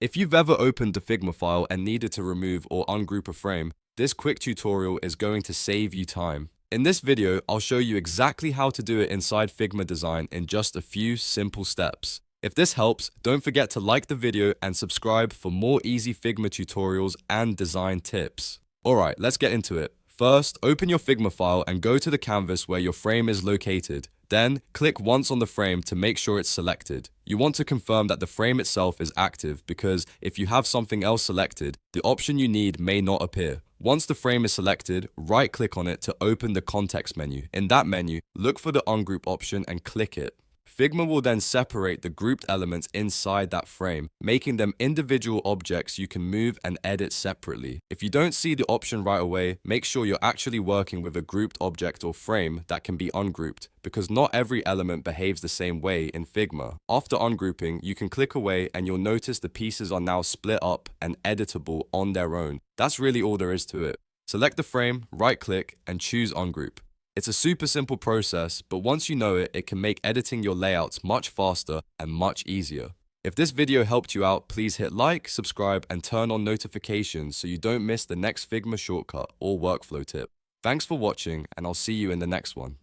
If you've ever opened a Figma file and needed to remove or ungroup a frame, this quick tutorial is going to save you time. In this video, I'll show you exactly how to do it inside Figma Design in just a few simple steps. If this helps, don't forget to like the video and subscribe for more easy Figma tutorials and design tips. Alright, let's get into it. First, open your Figma file and go to the canvas where your frame is located. Then, click once on the frame to make sure it's selected. You want to confirm that the frame itself is active because if you have something else selected, the option you need may not appear. Once the frame is selected, right-click on it to open the context menu. In that menu, look for the Ungroup option and click it. Figma will then separate the grouped elements inside that frame, making them individual objects you can move and edit separately. If you don't see the option right away, make sure you're actually working with a grouped object or frame that can be ungrouped, because not every element behaves the same way in Figma. After ungrouping, you can click away and you'll notice the pieces are now split up and editable on their own. That's really all there is to it. Select the frame, right-click, and choose Ungroup. It's a super simple process, but once you know it, it can make editing your layouts much faster and much easier. If this video helped you out, please hit like, subscribe, and turn on notifications so you don't miss the next Figma shortcut or workflow tip. Thanks for watching, and I'll see you in the next one.